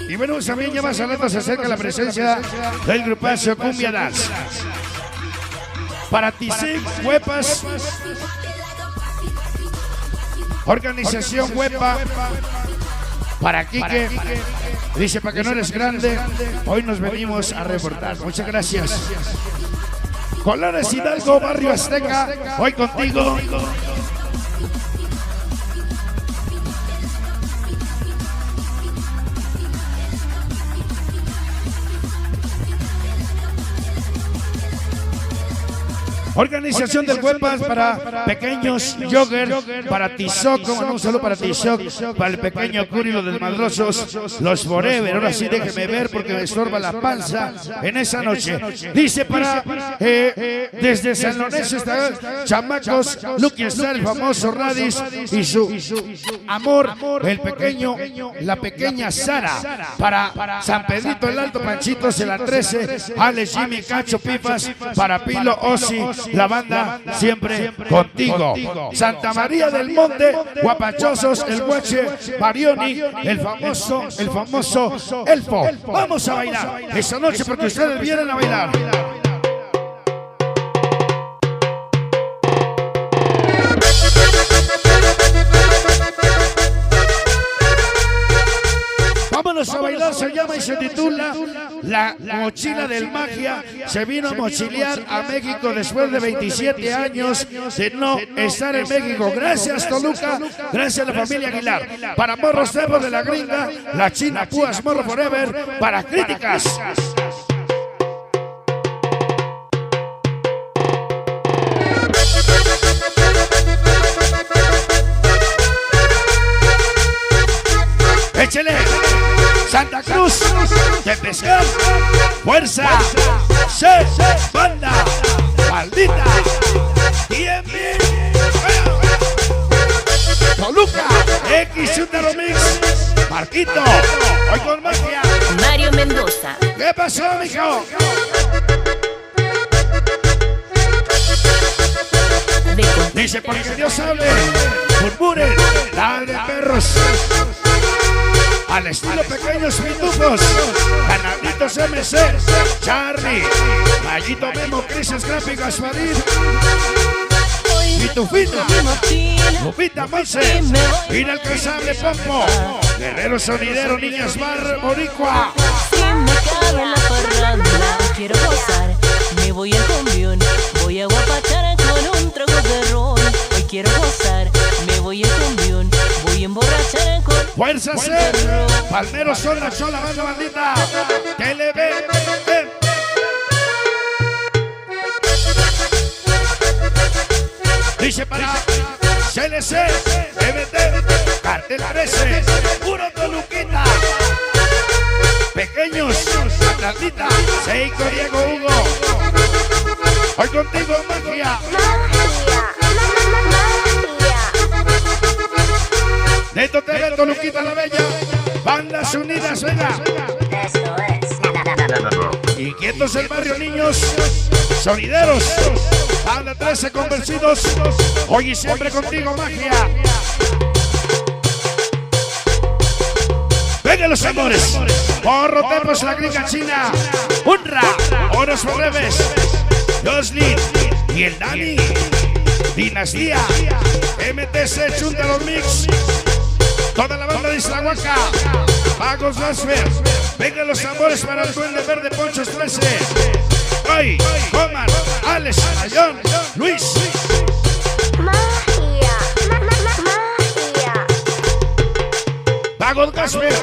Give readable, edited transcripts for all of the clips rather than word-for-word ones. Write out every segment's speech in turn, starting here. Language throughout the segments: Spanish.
Y bueno, también ya más adelante se acerca la presencia del grupazo Cumbia Dance. Para Tisig, Huepas, Organización Huepa, para Quique, dice para que no eres grande, hoy nos venimos a reportar. Muchas gracias. Colores Hidalgo, Barrio Azteca, hoy contigo. Organización del Huepas para pequeños jogger, para Tizoc, un saludo para Tizoc, para el pequeño Curilo del Madrosos, los Forever. Ahora sí déjeme ver porque me estorba la panza en esa noche. Dice para desde San Lorenzo está chamacos, Lucky Star, el famoso Radis y su amor, el pequeño, la pequeña Sara. Para San Pedrito el Alto, Panchitos de la 13, Alex, Jimmy, Cacho, Pifas, para Pilo, Osi, la banda siempre contigo. Santa María del Monte, Guapachosos, el Guache, Marioni, el famoso Elfo. Vamos a bailar esta noche porque ustedes vienen a bailar. Vámonos a bailar, se llama y se titula La Mochila del Magia. Se vino a mochilear a México después de 27 años de no estar en México. Gracias Toluca, gracias a la familia Aguilar. Para Morros Tepos de la Gringa, la China Púas, Morro Forever, para Críticas. Échele. Santa Cruz, Tepezcán, Fuerza, Banda, Maldita, TMB, Toluca, X Utero Mix, Marquito, hoy con magia. Mario Mendoza. ¿Qué pasó, mijo? Dice porque Dios hable, murmuren, ladren perros. Al estilo pequeños pitufos, Canaditos MC, Charlie, Mayito Memo, Crisis Gráfico, Gasparín, Pitufito, Lupita Monse, Inalcanzable Pompo, Guerrero Sonidero, Niñas Bar, Boricua. Si me cabe la parranda, quiero gozar, me voy al cumbión, voy a guapachar con un trago de ron. Hoy quiero gozar, me voy al cumbión, voy a emborrachar con Fuerza C, Palmeros son la sola banda bandita, TLB. Dice para CLC, MT, Cartel 13, Puro Toluquita, Pequeños, Atlandita, Seiko, Diego, Hugo. Hoy contigo, magia. Neto TV, Toluquita la Bella, Bandas Unidas, venga. Inquietos el barrio, niños, sonideros, Banda 13 convencidos, hoy y siempre contigo, magia. Venga los amores, Porro Tepos, la Gringa China, Unra, Oros Foreves, Joslin y el Dani, Dinastía, MTC, Chúntalo Mix. Toda la banda de Islahuaca, Pagos Lasfer, vengan los amores para el Duende Verde, Ponchos 13. Hoy, Omar, Alex, Ayón, Luis. Magia. Pagos Lasfer,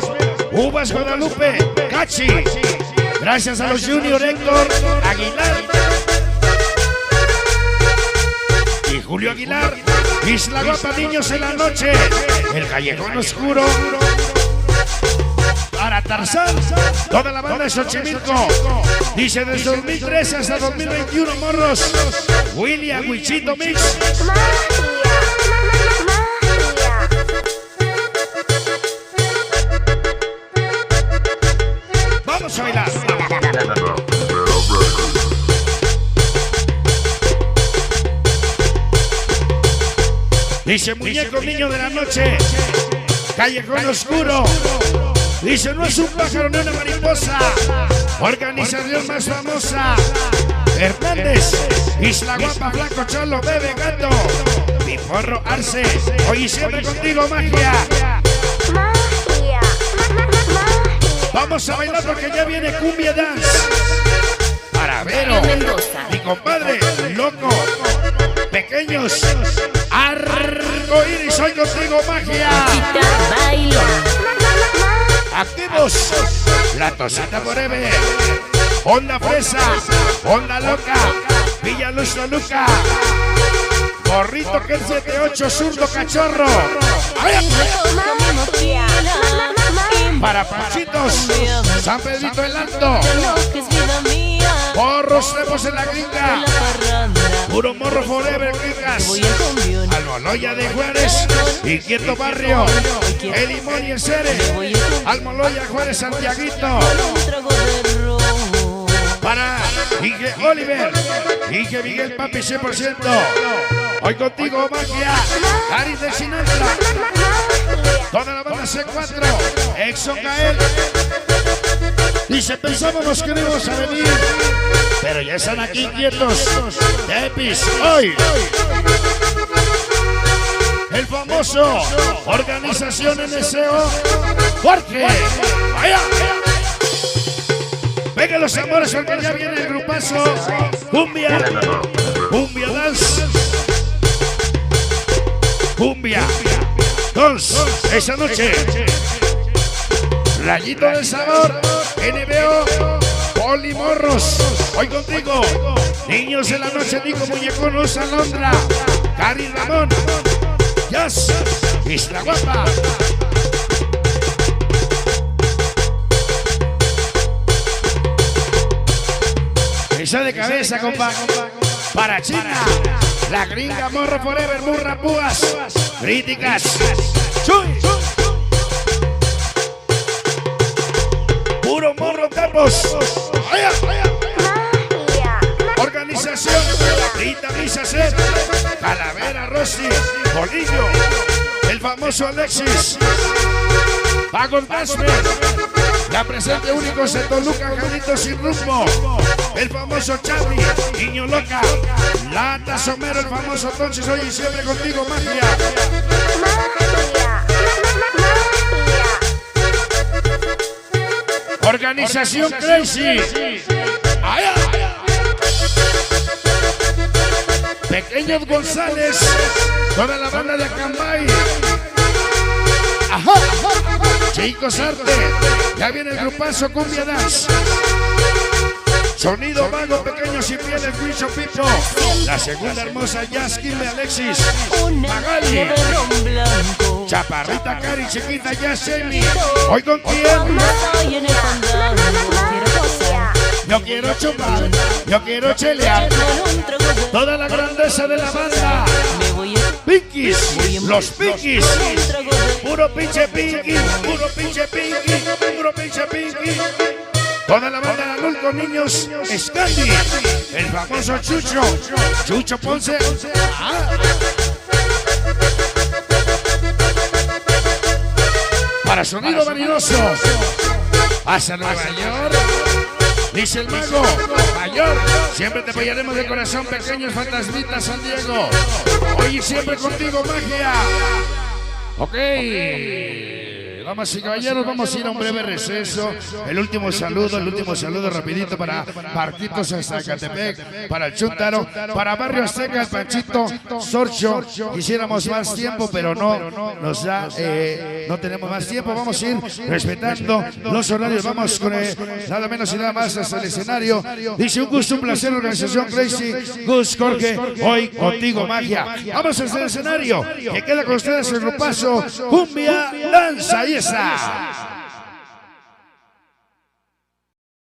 Uvas Guadalupe, Cachi. Gracias a los Junior Héctor, Aguilar y Julio Aguilar. Isla Guapa, Niños en la Noche, El Callejón Oscuro, para Tarzán, toda la banda de Xochimilco, dice desde 2013 hasta 2021, morros, William Wichito Mix. Vamos a bailar. Dice Muñeco Niño de la Noche, Callejón Oscuro, Dice, no es un pájaro ni una mariposa. Organización más famosa. Hernández, Isla Guapa, Flaco, Cholo, Bebe, Gato, Piporro, Arce. Hoy y siempre contigo, magia. Vamos a bailar porque ya viene Cumbia Dance. Para Vero, mi compadre, loco. Pequeños, arcoíris, hoy contigo, magia. Activos, La Tosita Forever, Onda Fresa, Onda Loca, Villa Luz Toluca, Gorrito que el 78, zurdo cachorro. Para Panchitos, San Pedrito el Alto, Morros Trepos en la Gringa, Puro Morro Forever, Gringas, Almoloya de Juárez, Inquieto Barrio, El Limón y el Cere, Almoloya Juárez, Santiaguito. Para Inge Oliver, Inge Miguel Papi 100%. Hoy contigo, magia. Caris de Sinatra. Toda la banda C4. Exo Cael. Dice, pensábamos que no íbamos a venir, pero ya están aquí quietos. Tepis, hoy. El famoso Organización NSO. Jorge. Vaya. Venga los amores porque ya viene el grupazo. Cumbia. Cumbia Dance. Cumbia. Dos. Esa noche. Rayito del Sabor. NBO. Polimorros. Hoy contigo. Niños de la noche. Nico Muñeconos. Alondra. Cari Ramón. Jazz. Isla Guapa. Pisa de cabeza, compa. Para China. La Gringa, Morro Forever, Murra Púas. Críticas. Chuy. Puro Morro Capos. Vaya. Organización. Rita Brisa Set. Calavera Rossi. Bolillo. El famoso Alexis. Pago Tasmer. La presente únicos de Toluca, Carlitos sin rumbo. El famoso Charlie, Niño Loca. Lata Somero, el famoso Tonches, hoy y siempre contigo, magia. Organización Crazy. ¡Ay! Pequeños González. Toda la banda de Acambay. Ajá. Chicos Arte. Ya viene el grupazo Cumbia Dance. Sonido Vago, Pequeño Sin Piel, el Guicho Pipo. La segunda hermosa Jazz de Alexis. Magali. Chaparrita Cari, chiquita Jazz Amy. Hoy con quién. Yo quiero chupar, yo quiero chelear. Toda la grandeza de la banda. Pinkies, los Pinkies. Puro pinche Pinky, puro pinche Pinky, puro pinche Pinky. Toda la banda de adultos, niños, Scandi, el famoso Chucho, Chucho Ponce. Para sonido vanidoso, hacia Nueva York, dice el mago, mayor, siempre te apoyaremos de corazón, pequeños fantasmitas, San Diego. Hoy y siempre contigo, magia. Ok. Damas y caballeros, vamos a ir a un breve receso. El último saludo rapidito para Marquitos hasta Zacatepec, para el Chúntaro, para Barrio Azteca, el Panchito, Sorcho. Quisiéramos más tiempo, pero no nos da, no tenemos más tiempo. Vamos a ir respetando los horarios. Vamos con nada menos y nada más hasta el escenario. Dice, un gusto, un placer, organización Crazy. Gus, Jorge, hoy contigo, magia. Vamos hasta el escenario. Que queda con ustedes el grupazo Cumbia Danza. Ahí está.